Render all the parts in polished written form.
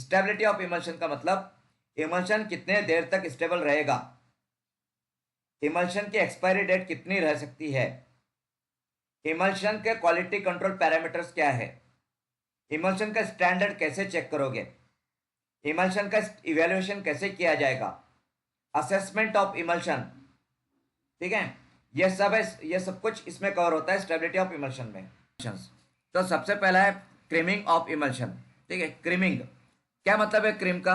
Stability of emulsion का मतलब emulsion कितने देर तक स्टेबल रहेगा, इमल्शन की एक्सपायरी डेट कितनी रह सकती है, इमल्शन के क्वालिटी कंट्रोल पैरामीटर्स क्या है, इमल्शन का स्टैंडर्ड कैसे चेक करोगे, इमल्शन का इवैल्यूएशन कैसे किया जाएगा, असेसमेंट ऑफ इमल्शन, ठीक है, ये सब कुछ इसमें कवर होता है स्टेबिलिटी ऑफ इमल्शन में। तो सबसे पहला है क्रीमिंग ऑफ इमल्शन। ठीक है, क्रीमिंग क्या मतलब है क्रीम का,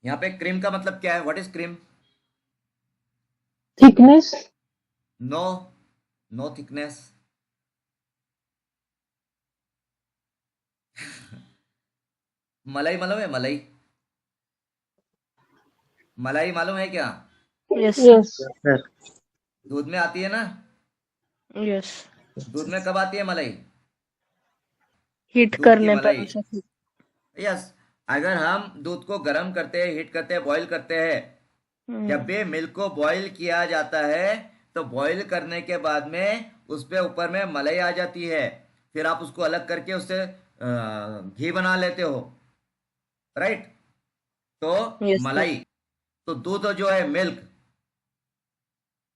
यहाँ पे क्रीम का मतलब क्या है, what is cream? Thickness. No, no thickness. मलाई मालूम है, मलाई, मलाई मालूम है क्या? Yes yes sir. दूध में आती है ना, यस। दूध में कब आती है मलाई? हीट दूध की करने पर मलाई, उसे यस। अगर हम दूध को गर्म करते हैं, हीट करते हैं, बॉईल करते हैं, जब भी मिल्क को बॉईल किया जाता है तो बॉईल करने के बाद में उस पे ऊपर में मलाई आ जाती है, फिर आप उसको अलग करके उससे घी बना लेते हो, राइट? तो यस सर। मलाई, तो दूध जो है मिल्क,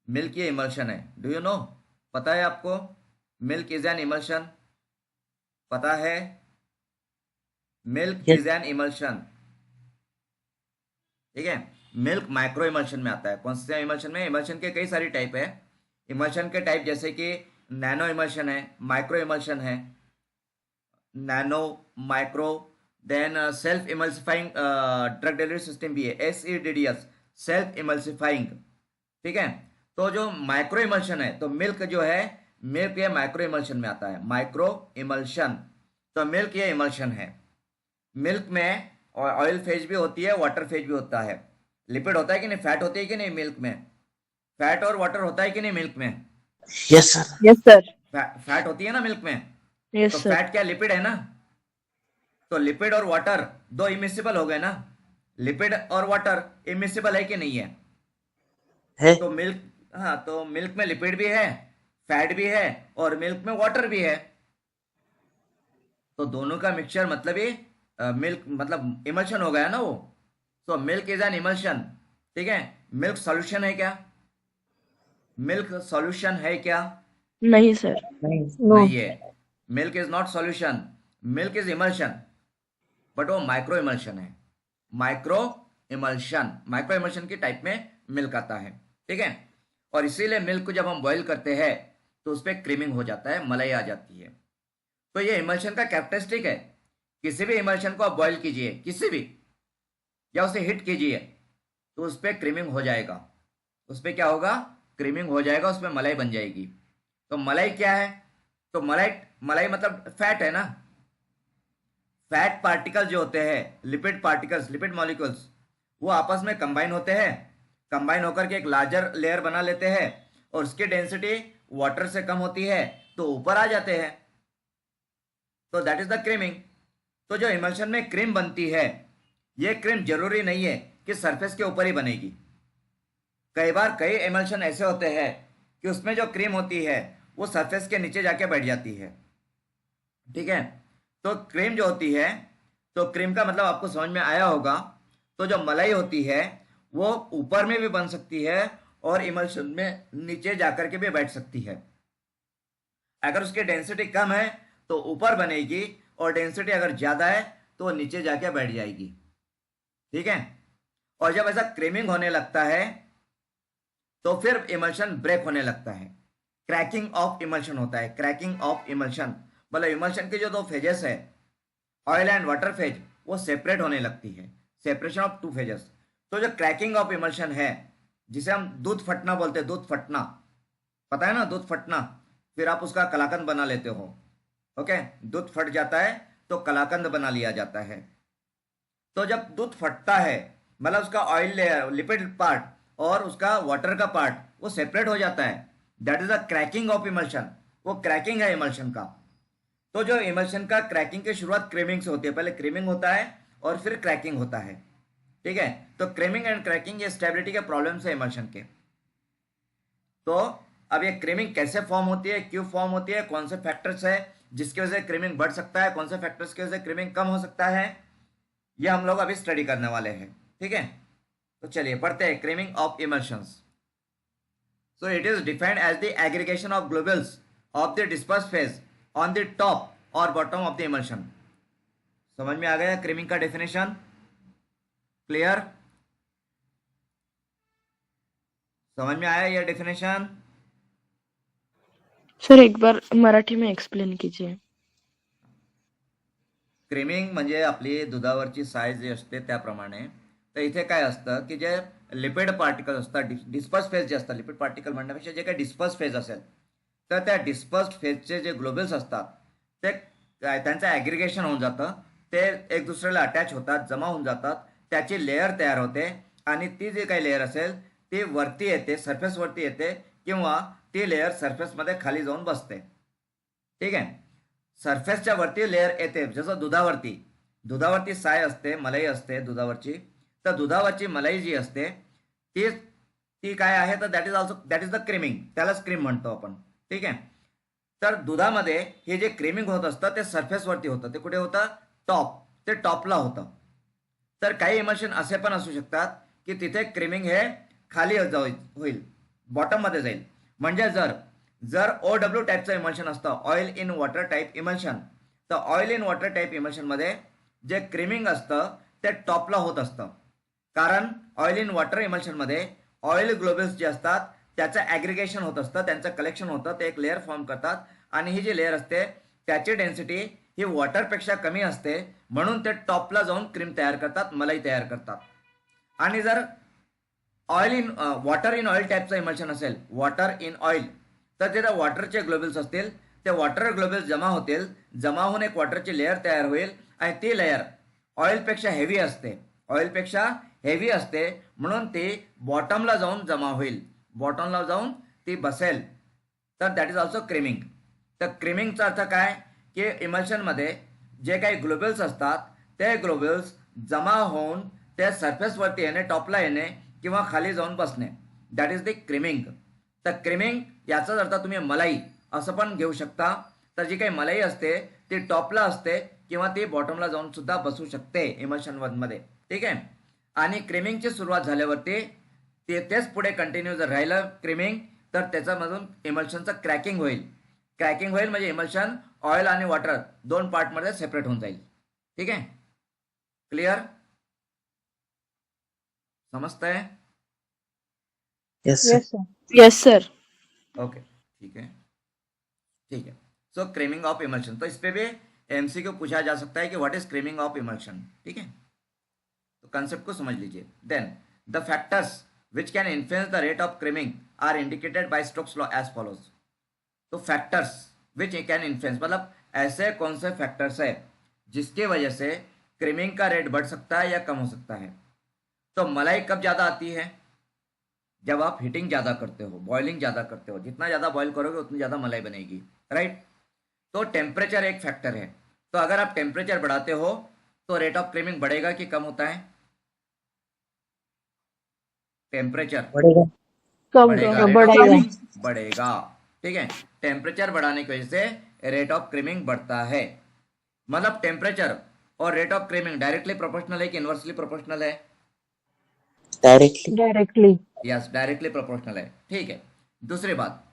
मिल्क ये इमल्शन है, डू यू नो, पता है आपको? मिल्क इज एन इमल्शन, पता है? Milk yes is an emulsion, ठीक है। मिल्क माइक्रो इमल्शन में आता है। कौन से इमल्शन में? इमल्शन के कई सारी टाइप है। इमल्शन के टाइप जैसे कि नैनो इमल्शन है, माइक्रो इमल्शन है, nano, micro, then self emulsifying drug delivery system भी है, SEDDS, सेल्फ इमल्सिफाइंग, ठीक है। तो जो माइक्रो इमल्शन है, तो मिल्क जो है, मिल्क ये माइक्रो इमल्शन में आता है, माइक्रो इमल्शन। तो मिल्क ये इमल्शन है। मिल्क में ऑयल फेज भी होती है, वाटर फेज भी होता है। लिपिड होता है कि नहीं, फैट होती है कि नहीं मिल्क में, फैट और वाटर होता है कि नहीं मिल्क में? Yes sir. Yes sir. Fat होती है ना मिल्क में, यस तो सर। फैट क्या लिपिड है ना, तो लिपिड और वाटर दो इमिसिबल हो गए ना, लिपिड और वाटर इमिसिबल है कि नहीं है? है। तो मिल्क, हाँ, तो मिल्क में लिपिड भी है, फैट भी है, और मिल्क में वाटर भी है, तो दोनों का मिक्सचर मतलब ये मिल्क मतलब इमल्शन हो गया ना वो। तो मिल्क इज एन इमल्शन, ठीक है। मिल्क सॉल्यूशन है क्या? मिल्क सॉल्यूशन है क्या? नहीं सर। नहीं। नो। नहीं है। Milk is not solution, milk is emulsion, but वो माइक्रो इमल्शन है। माइक्रो इमल्शन, माइक्रो इमल्शन की टाइप में मिल्क आता है, ठीक है। और इसीलिए मिल्क को जब हम बॉईल करते हैं तो उस पर क्रीमिंग हो जाता है, मलाई आ जाती है। तो ये इमल्शन का कैरेक्टरिस्टिक है। किसी भी इमल्शन को आप बॉईल कीजिए, किसी भी, या उसे हिट कीजिए, तो उस पर क्रीमिंग हो जाएगा, उस पर क्या होगा, क्रीमिंग हो जाएगा, उसमें मलाई बन जाएगी। तो मलाई क्या है? तो मलाई, मलाई मतलब फैट है ना। फैट पार्टिकल जो होते हैं, लिपिड पार्टिकल्स, लिपिड मॉलिक्यूल्स, वो आपस में कंबाइन होते हैं, कंबाइन होकर के एक लार्जर लेयर बना लेते हैं, और उसकी डेंसिटी वाटर से कम होती है तो ऊपर आ जाते हैं, तो दैट इज द क्रीमिंग। तो जो इमल्शन में क्रीम बनती है, ये क्रीम जरूरी नहीं है कि सरफेस के ऊपर ही बनेगी। कई बार कई इमल्शन ऐसे होते हैं कि उसमें जो क्रीम होती है वो सरफेस के नीचे जाके बैठ जाती है, ठीक है। तो क्रीम जो होती है, तो क्रीम का मतलब आपको समझ में आया होगा। तो जो मलाई होती है वो ऊपर में भी बन सकती है और इमल्शन में नीचे जाकर के भी बैठ सकती है। अगर उसकी डेंसिटी कम है तो ऊपर बनेगी, और डेंसिटी अगर ज्यादा है तो वो नीचे जाके बैठ जाएगी, ठीक है। और जब ऐसा क्रीमिंग होने लगता है तो फिर इमल्शन ब्रेक होने लगता है, क्रैकिंग ऑफ इमल्शन होता है। क्रैकिंग ऑफ इमल्शन मतलब इमल्शन के जो दो फेजेस है, ऑयल एंड वाटर फेज, वो सेपरेट होने लगती है, सेपरेशन ऑफ टू फेजेस। तो जो क्रैकिंग ऑफ इमल्शन है, जिसे हम दूध फटना बोलते हैं, दूध फटना, पता है ना दूध फटना, फिर आप उसका कलाकंद बना लेते हो, ओके। दूध फट जाता है तो कलाकंद बना लिया जाता है। तो जब दूध फटता है मतलब उसका ऑयल लेयर, लिपिड पार्ट, और उसका वाटर का पार्ट, वो सेपरेट हो जाता है, that is the cracking of emulsion. वो क्रैकिंग है इमल्शन का। तो जो इमल्शन का क्रैकिंग की शुरुआत क्रीमिंग से होती है, पहले क्रीमिंग होता है और फिर क्रैकिंग होता है, ठीक है। तो क्रीमिंग एंड क्रैकिंग ये स्टेबिलिटी के प्रॉब्लम्स है इमल्शन के। तो अब ये क्रीमिंग कैसे फॉर्म होती है, क्यों फॉर्म होती है, कौन से फैक्टर्स है जिसकी वजह से क्रीमिंग बढ़ सकता है, कौन से फैक्टर्स की वजह से क्रीमिंग कम हो सकता है, ये हम लोग अभी स्टडी करने वाले हैं, ठीक है। तो चलिए पढ़ते हैं creaming of emulsions. So it is defined as the aggregation of globules of the disperse phase on the top और बॉटम ऑफ द इमल्शन। समझ में आ गया क्रीमिंग का डेफिनेशन? क्लियर? समझ में आया ये डेफिनेशन? सर एक बार मराठी में एक्सप्लेन कीजिए. क्रीमिंग म्हणजे आपली दुधावरची साय जी असते त्याप्रमाणे. तर इथे काय असतं की जे लिपिड पार्टिकल असतात, डिस्पर्स फेज जे असतात, लिपिड पार्टिकल म्हणण्यापेक्षा जे काही डिस्पर्स फेज असेल तर त्या डिस्पर्स फेजचे जे ग्लोबल्स असतात ते त्यांचं ॲग्रिगेशन होऊन जातं, ते एक दुसऱ्याला अटॅच होतात, जमा होऊन जातात, त्याची लेअर तयार होते आणि ती जी काही लेअर असेल ती वरती येते, सरफेसवरती येते किंवा ती लेअर सरफेसमध्ये खाली जाऊन बसते, ठीक आहे. सरफेसच्या वरती लेअर येते, जसं दुधावरती साय असते, मलाई असते दुधावरची. तर दुधावरची मलाई जी असते ती ती काय आहे तर दॅट इज द क्रीमिंग, त्यालाच क्रीम म्हणतो आपण, ठीक आहे. तर दुधामध्ये हे जे क्रीमिंग होत असतं ते सरफेसवरती होतं. ते कुठे होतं? ते टॉपला होतं. तर काही इमल्शन असे पण असू शकतात की तिथे क्रीमिंग हे खाली होईल, बॉटममध्ये जाईल. म्हणजे जर OW टाईपचं इमल्शन असतं, oil in water type emulsion, तर ऑइल इन वॉटर टाईप इमल्शनमध्ये जे क्रीमिंग असतं ते टॉपला होत असतं. कारण ऑइल इन वॉटर इमल्शनमध्ये ऑइल ग्लोबल्स जे असतात त्याचं ॲग्रिगेशन होत असतं, त्यांचं कलेक्शन होतं, ते एक लेअर फॉर्म करतात आणि ही जी लेअर असते त्याची डेन्सिटी ही वॉटरपेक्षा कमी असते, म्हणून ते टॉपला जाऊन क्रीम तयार करतात, मलाई तयार करतात. आणि जर वॉटर इन ऑइल टाईपचं इमल्शन असेल, वॉटर इन ऑइल, तर तिथे वॉटरचे ग्लोबल्स असतील, ते वॉटर ग्लोबल्स जमा होतील, जमा होऊन एक वॉटरची लेअर तयार होईल आणि ती लेअर ऑइलपेक्षा हेवी असते, म्हणून ती बॉटमला जाऊन जमा होईल, बॉटमला जाऊन ती बसेल. तर दॅट इज ऑल्सो क्रीमिंग. तर क्रीमिंगचा अर्थ काय की इमल्शनमध्ये जे काही ग्लोबल्स असतात ते ग्लोबल्स जमा होऊन ते सरफेसवरती येणे, टॉपला येणे किंवा खाली जाऊन बसणे, दॅट इज द क्रीमिंग. तर क्रीमिंग याचाच अर्थ तुम्ही मलाई असं पण घेऊ शकता. तर जी काही मलाई असते ती टॉपला असते किंवा ती बॉटमला जाऊन सुद्धा बसू शकते इमल्शन मध्ये, ठीक आहे. आणि क्रीमिंगची सुरुवात झाल्यावरती तेच पुढे कंटिन्यू जर राहिलं क्रीमिंग तर त्याच्यामधून इमल्शनचं क्रॅकिंग होईल म्हणजे इमल्शन ऑइल आणि वॉटर दोन पार्टमध्ये सेपरेट होऊन जाईल, ठीक आहे. क्लिअर? समजतंय? Yes, sir. Yes, sir. Yes, sir. Okay, ठीक है. सो क्रीमिंग ऑफ इमल्शन, तो इस पे भी MCQ पूछा जा सकता है कि what is creaming of emulsion, ठीक है. तो कंसेप्ट को समझ लीजिए. Then the factors which can influence the rate of creaming are indicated by Stokes law as follows. तो फैक्टर्स विच कैन इन्फ्लुएंस मतलब ऐसे कौन से फैक्टर्स है जिसकी वजह से क्रीमिंग का रेट बढ़ सकता है या कम हो सकता है. तो मलाई कब ज़्यादा आती है? जब आप हीटिंग ज़्यादा करते हो, बॉइलिंग ज़्यादा करते हो, जितना ज़्यादा बॉईल करोगे उतनी ज़्यादा मलाई बनेगी, राइट. तो टेम्परेचर एक फैक्टर है. तो अगर आप टेम्परेचर बढ़ाते हो तो रेट ऑफ क्रीमिंग बढ़ेगा कि कम होता है? टेम्परेचर बढ़ेगा. बढ़ेगा, रेट ऑफ क्रीमिंग बढ़ेगा, ठीक है. टेम्परेचर बढ़ाने की वजह से रेट ऑफ क्रीमिंग बढ़ता है. मतलब टेम्परेचर और rate of creaming directly proportional है कि इनवर्सली प्रोपोर्शनल है? Directly. यस, डायरेक्टली प्रोपोर्शनल है, ठीक है. दूसरी बात,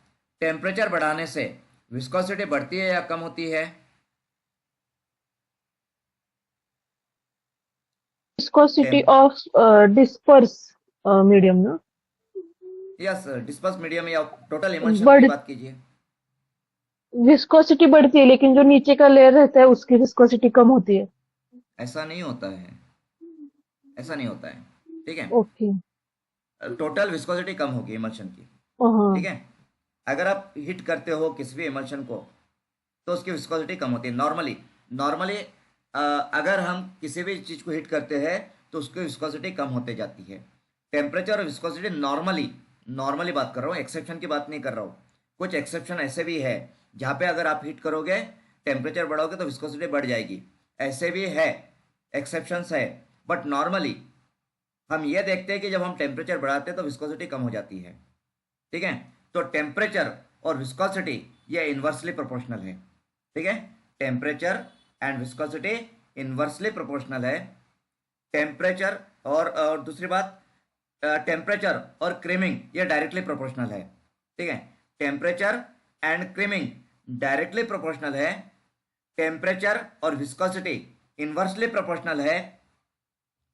टेम्परेचर बढ़ाने से विस्कोसिटी बढ़ती है या कम होती है? Viscosity of disperse medium, no? Yes, disperse medium या टोटल इमल्शन बढ़- की बात कीजिए. विस्कोसिटी बढ़ती है लेकिन जो नीचे का लेयर रहता है उसकी विस्कोसिटी कम होती है. ऐसा नहीं होता है, ठीक है. ओके. टोटल विस्कोसिटी कम होगी इमल्शन की, हाँ. ठीक है. अगर आप हीट करते हो किसी भी इमल्शन को तो उसकी विस्कोसिटी कम होती है. नॉर्मली अगर हम किसी भी चीज़ को हीट करते हैं तो उसकी विस्कोसिटी कम होते जाती है. टेम्परेचर और विस्कोसिटी नॉर्मली बात कर रहा हूँ, एक्सेप्शन की बात नहीं कर रहा हूँ. कुछ एक्सेप्शन ऐसे भी है जहाँ पे अगर आप हीट करोगे, टेम्परेचर बढ़ाओगे तो विस्कोसिटी बढ़ जाएगी, ऐसे भी है, एक्सेप्शंस है. बट नॉर्मली हम ये देखते हैं कि जब हम टेम्परेचर बढ़ाते हैं तो विस्कोसिटी कम हो जाती है, ठीक है. तो टेम्परेचर और विस्कोसिटी ये इन्वर्सली प्रोपोर्शनल है, ठीक है. Temperature and viscosity inversely proportional है. टेम्परेचर और दूसरी बात टेम्परेचर और क्रीमिंग ये डायरेक्टली प्रोपोर्शनल है, ठीक है। Temperature and creaming directly proportional है, टेम्परेचर और विस्कोसिटी इनवर्सली प्रोपोर्शनल है।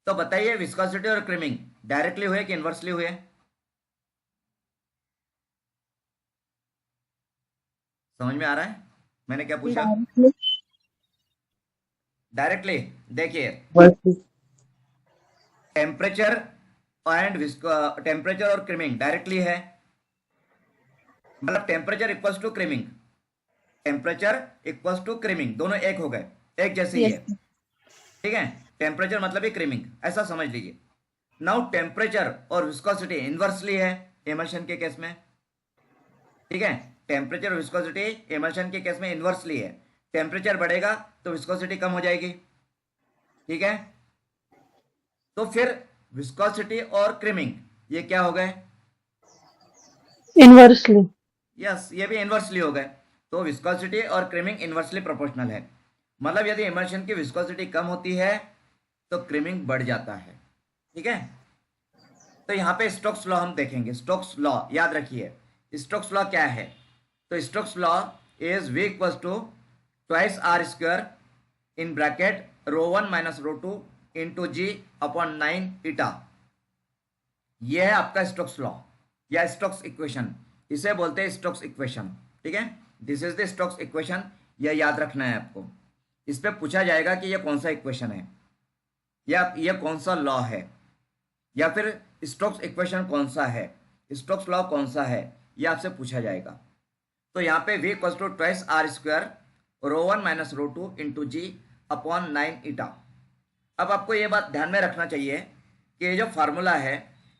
तो बताइए विस्कोसिटी और क्रीमिंग डायरेक्टली हुए कि इनवर्सली हुए? समझ में आ रहा है मैंने क्या पूछा? डायरेक्टली। देखिए Inversely. टेम्परेचर टेम्परेचर और क्रीमिंग डायरेक्टली है, मतलब temperature equals to creaming, temperature equals to creaming, दोनों एक हो गए, एक जैसे ही Yes. है, ठीक है। टेम्परेचर मतलब ही क्रीमिंग, ऐसा समझ लीजिए। नाउ टेम्परेचर और विस्कोसिटी इनवर्सली है इमल्शन के केस में, ठीक है। टेम्परेचर और विस्कोसिटी इमल्शन के केस में इनवर्सली है। टेम्परेचर बढ़ेगा तो विस्कोसिटी कम हो जाएगी, ठीक है। तो फिर विस्कोसिटी और क्रीमिंग ये क्या हो गए? Inversely. यस, ये भी इनवर्सली हो गए। तो विस्कोसिटी और क्रीमिंग इनवर्सली प्रोपोर्शनल है, मतलब यदि इमल्शन की विस्कोसिटी कम होती है तो क्रीमिंग बढ़ जाता है, ठीक है। तो यहाँ पे स्टोक्स लॉ हम देखेंगे। स्टोक्स लॉ याद रखिए, स्टोक्स लॉ क्या है? तो Stokes law is V equals to twice r square in bracket ρ1 minus ρ2 into g upon 9 eta. यह है आपका स्टोक्स लॉ या स्टोक्स इक्वेशन, इसे बोलते हैं स्टोक्स इक्वेशन, ठीक है। This is the Stokes equation, यह याद रखना है आपको। इस पे पूछा जाएगा कि यह कौन सा इक्वेशन है या यह कौन सा लॉ है, या फिर स्टोक्स इक्वेशन कौन सा है, स्टोक्स लॉ कौन सा है, यह आपसे पूछा जाएगा। तो यहाँ पे V equals to twice r square ρ1 minus ρ2 into g upon 9 eta. अब आपको ये बात ध्यान में रखना चाहिए कि ये जो फार्मूला है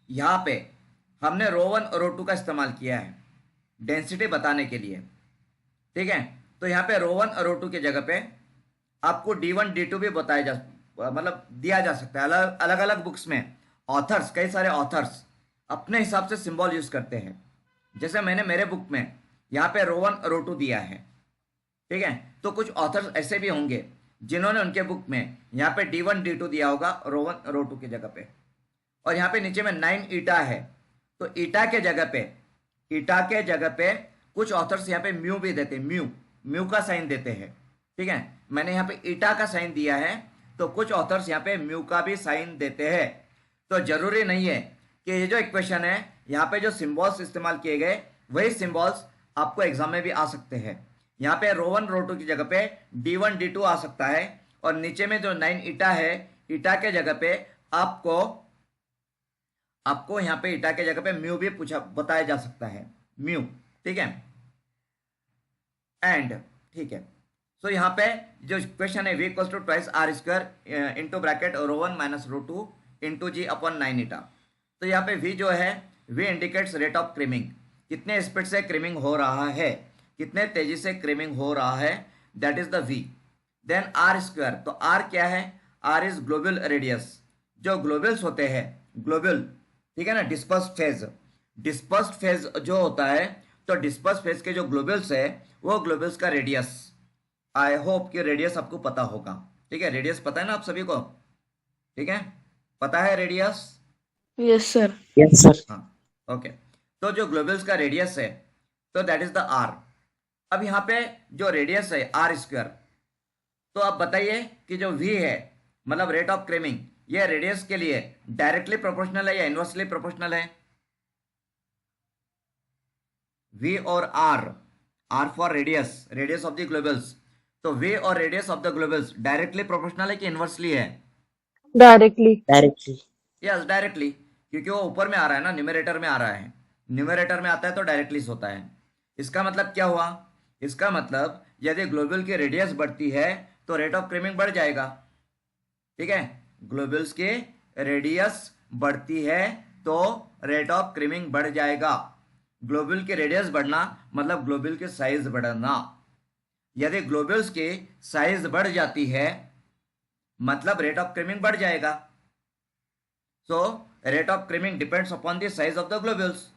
यहाँ पे हमने ρ1 और ρ2 का इस्तेमाल किया है डेंसिटी बताने के लिए, ठीक है। तो यहाँ पे ρ1 और ρ2 की जगह पे आपको d1 d2 भी बताया मतलब दिया जा सकता है। अलग अलग बुक्स में ऑथर्स, कई सारे ऑथर्स अपने हिसाब से सिंबल यूज करते हैं। जैसे मैंने मेरे बुक में यहाँ पे ρ1 और ρ2 दिया है, ठीक है। तो कुछ ऑथर्स ऐसे भी होंगे जिन्होंने उनके बुक में यहाँ पे d1 d2 दिया होगा ρ1 ρ2 की जगह पे, और यहाँ पे नीचे में 9 ईटा है, तो ईटा के जगह पे कुछ ऑथर्स यहाँ पे म्यू भी देते हैं, म्यू का साइन देते हैं, ठीक है। मैंने यहाँ पे ईटा का साइन दिया है, तो कुछ ऑथर्स यहाँ पे म्यू का भी साइन देते हैं। तो जरूरी नहीं है कि ये जो इक्वेशन है यहाँ पे जो सिंबल्स इस्तेमाल किए गए वही सिंबल्स आपको एग्जाम में भी आ सकते हैं। यहाँ पे ρ1 ρ2 की जगह पे d1 d2 आ सकता है, और नीचे में जो 9 ईटा है, ईटा के जगह पे आपको यहाँ पे ईटा के जगह पे म्यू भी बताया जा सकता है, म्यू, ठीक है। एंड ठीक है, सो यहाँ पे जो इक्वेशन है V equals to twice r square into bracket ρ1 minus ρ2 into g upon 9 eta. तो यहाँ पे V जो है V indicates rate of creaming, कितने स्पीड से क्रीमिंग हो रहा है, कितने तेजी से क्रीमिंग हो रहा है, that is the V। Then R square, तो R क्या है? R इज ग्लोबल रेडियस, जो ग्लोबल्स होते हैं, ग्लोबल, ठीक है ना। डिस्पर्स्ड फेज जो होता है, तो डिस्पर्स्ड फेज के जो ग्लोबल्स है वो ग्लोबल्स का रेडियस, आई होप कि रेडियस आपको पता होगा, ठीक है। रेडियस पता है ना आप सभी को, ठीक है, पता है radius? Yes, sir. Yes, sir. हाँ, ओके। तो जो ग्लोबल्स का रेडियस है तो दैट इज द R। अब यहाँ पे जो रेडियस है आर स्क्वायर, तो आप बताइए कि जो V है मतलब रेट ऑफ क्रीमिंग, ये रेडियस के लिए डायरेक्टली प्रोपोर्शनल है या इनवर्सली प्रोपोर्शनल है? V और R for radius of the Global's, तो V और radius of the Global's directly proportional है कि इनवर्सली है? Directly. Directly. यस, डायरेक्टली, क्योंकि वो ऊपर में आ रहा है ना, न्यूमरेटर में आ रहा है। न्यूमरेटर में आता है तो डायरेक्टली होता है। इसका मतलब क्या हुआ? इसका मतलब यदि ग्लोबल की रेडियस बढ़ती है तो रेट ऑफ क्रीमिंग बढ़ जाएगा, ठीक है। ग्लोबल्स की रेडियस बढ़ती है तो रेट ऑफ क्रीमिंग बढ़ जाएगा। ग्लोबल की रेडियस बढ़ना मतलब ग्लोबल की साइज बढ़ना। यदि ग्लोबल्स की साइज बढ़ जाती है मतलब रेट ऑफ क्रीमिंग बढ़ जाएगा। So rate of creaming depends upon the size of the Global's.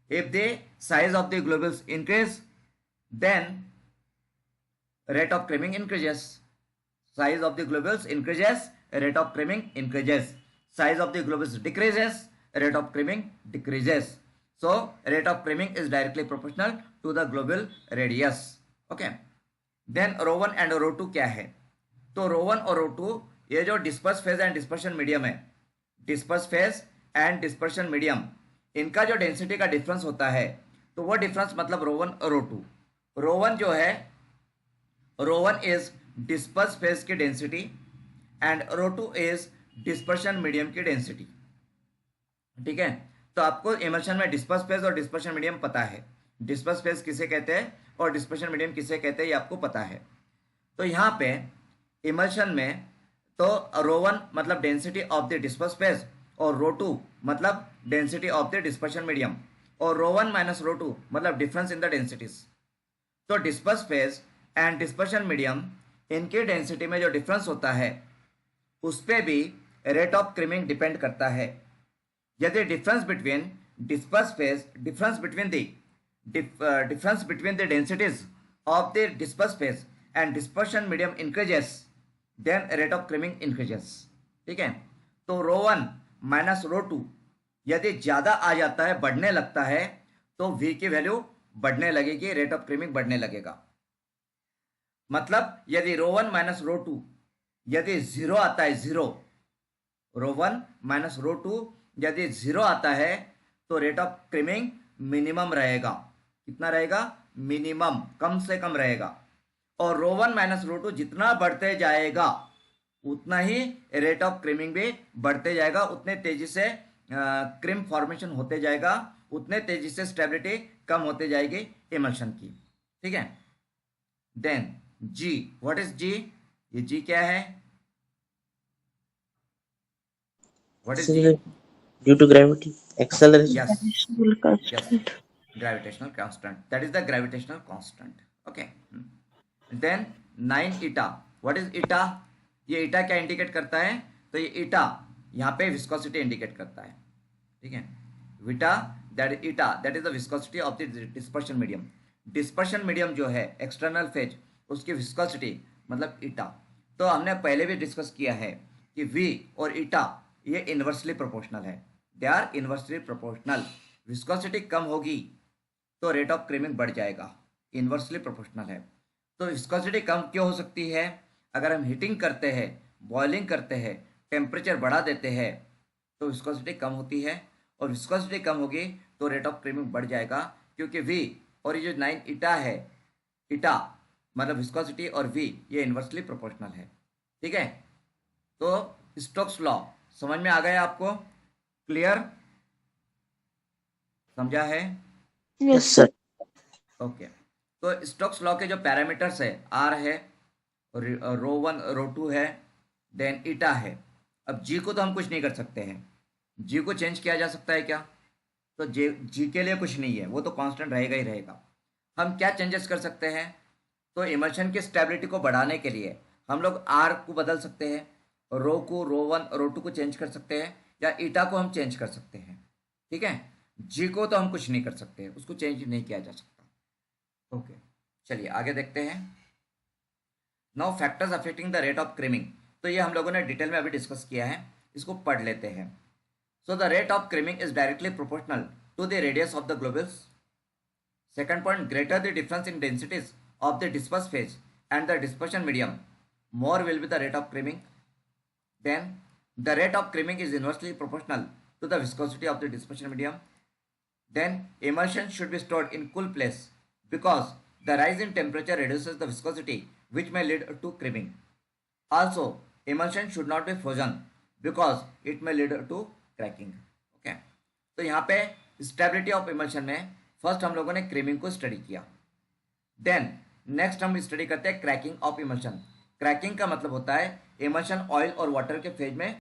If the size of the globules increase, then rate of creaming increases. Size of the globules increases, rate of creaming increases. Size of the globule decreases, rate of creaming decreases. So rate of creaming is directly proportional to the globule radius. Okay. Then rho 1 and rho 2 क्या है? तो रो 1 और रो 2 ये जो disperse phase and dispersion medium है, disperse phase and dispersion medium, इनका जो density का डिफरेंस होता है, तो वो डिफरेंस मतलब रो 1 और रो 2. रो 1 जो है, रो 1 इज डिस्पर्स फेज की density and rho 2 is dispersion medium की डेंसिटी. ठीक है. तो आपको इमल्शन में डिस्पर्स फेज और डिस्पर्शन मीडियम पता है. डिस्पर्स फेज किसे कहते हैं और डिस्पर्शन मीडियम किसे कहते हैं ये आपको पता है. तो यहाँ पे इमल्शन में तो रो 1 मतलब density of the disperse phase और रो 2 मतलब density of the dispersion medium, और रो 1 माइनस रो 2 मतलब डिफरेंस इन द डेंसिटीज. तो disperse phase and dispersion medium, इनकी डेंसिटी में जो डिफरेंस होता है उस पर भी रेट ऑफ क्रीमिंग डिपेंड करता है. यदि difference between disperse phase, difference between the densities of the disperse phase and dispersion medium increases, then rate of creaming increases. ठीक है. तो रो 1 माइनस रो 2 यदि ज्यादा आ जाता है, बढ़ने लगता है, तो v की वैल्यू बढ़ने लगेगी, रेट ऑफ क्रीमिंग बढ़ने लगेगा. मतलब यदि रो 1 माइनस रो 2 यदि जीरो आता है, जीरो, रो 1 माइनस रो 2 यदि जीरो आता है, तो रेट ऑफ क्रीमिंग मिनिमम रहेगा. कितना रहेगा? मिनिमम, कम से कम रहेगा. और रो 1 माइनस रो 2 जितना बढ़ते जाएगा उतना ही रेट ऑफ क्रीमिंग भी बढ़ते जाएगा, उतने तेजी से क्रीम फॉर्मेशन होते जाएगा, उतने तेजी से स्टेबिलिटी कम होते जाएगी इमल्शन की. ठीक है. Then G, what is G? ये जी क्या है? What is G? Due to gravity, acceleration. Yes. Gravitational constant. Gravitational constant. That is the gravitational constant. Okay. Then 9 eta. What is eta? ये eta क्या indicate करता है? तो ये eta यहाँ पे विस्कोसिटी इंडिकेट करता है. ठीक है. विटा that eta that is the viscosity of the dispersion medium. Dispersion medium जो है एक्सटर्नल फेज, उसकी विस्कोसिटी मतलब eta. तो हमने पहले भी डिस्कस किया है कि v और eta ये इन्वर्सली प्रोपोर्शनल है. They are inversely proportional. Viscosity कम होगी तो रेट ऑफ क्रीमिंग बढ़ जाएगा. इन्वर्सली प्रोपोर्शनल है. तो विस्कोसिटी कम क्यों हो सकती है? अगर हम हीटिंग करते हैं, बॉइलिंग करते हैं, टेम्परेचर बढ़ा देते हैं, तो विस्कोसिटी कम होती है, और विस्कोसिटी कम होगी तो रेट ऑफ क्रीमिंग बढ़ जाएगा, क्योंकि v और ये जो 9 eta है, eta मतलब विस्कोसिटी और v ये इन्वर्सली प्रोपोर्शनल है. ठीक है. तो स्टोक्स लॉ समझ में आ गया आपको? क्लियर? समझा है? Yes, sir. ओके. तो स्टोक्स लॉ के जो पैरामीटर्स है, आर है, रो 1 रो 2 है, देन ईटा है. अब जी को तो हम कुछ नहीं कर सकते हैं. जी को चेंज किया जा सकता है क्या? तो जी के लिए कुछ नहीं है, वो तो कांस्टेंट रहेगा ही रहेगा. हम क्या चेंजेस कर सकते हैं? तो इमल्शन की स्टेबिलिटी को बढ़ाने के लिए हम लोग आर को बदल सकते हैं, रो को, रो 1 रो 2 को चेंज कर सकते हैं, या ईटा को हम चेंज कर सकते हैं. ठीक है. जी को तो हम कुछ नहीं कर सकते, उसको चेंज नहीं किया जा सकता. ओके. चलिए आगे देखते हैं. Now factors affecting the rate of creaming. तो ये हम लोगों ने डिटेल में अभी डिस्कस किया है, इसको पढ़ लेते हैं. So the rate of creaming is directly proportional to the radius of the globules. Second point, greater the difference in densities of the disperse phase and the dispersion medium, more will be the rate of creaming. Then the rate of creaming is inversely proportional to the viscosity of the dispersion medium. Then emulsion should be stored in cool place because the rise in temperature reduces the viscosity, which may lead to creaming. Also, emulsion should not be frozen because it may lead to cracking. Okay. तो यहाँ पे stability of emulsion में first हम लोगों ने creaming को study किया. Then next हम स्टडी करते हैं क्रैकिंग ऑफ इमल्शन. क्रैकिंग का मतलब होता है इमल्शन ऑयल और वाटर के फेज में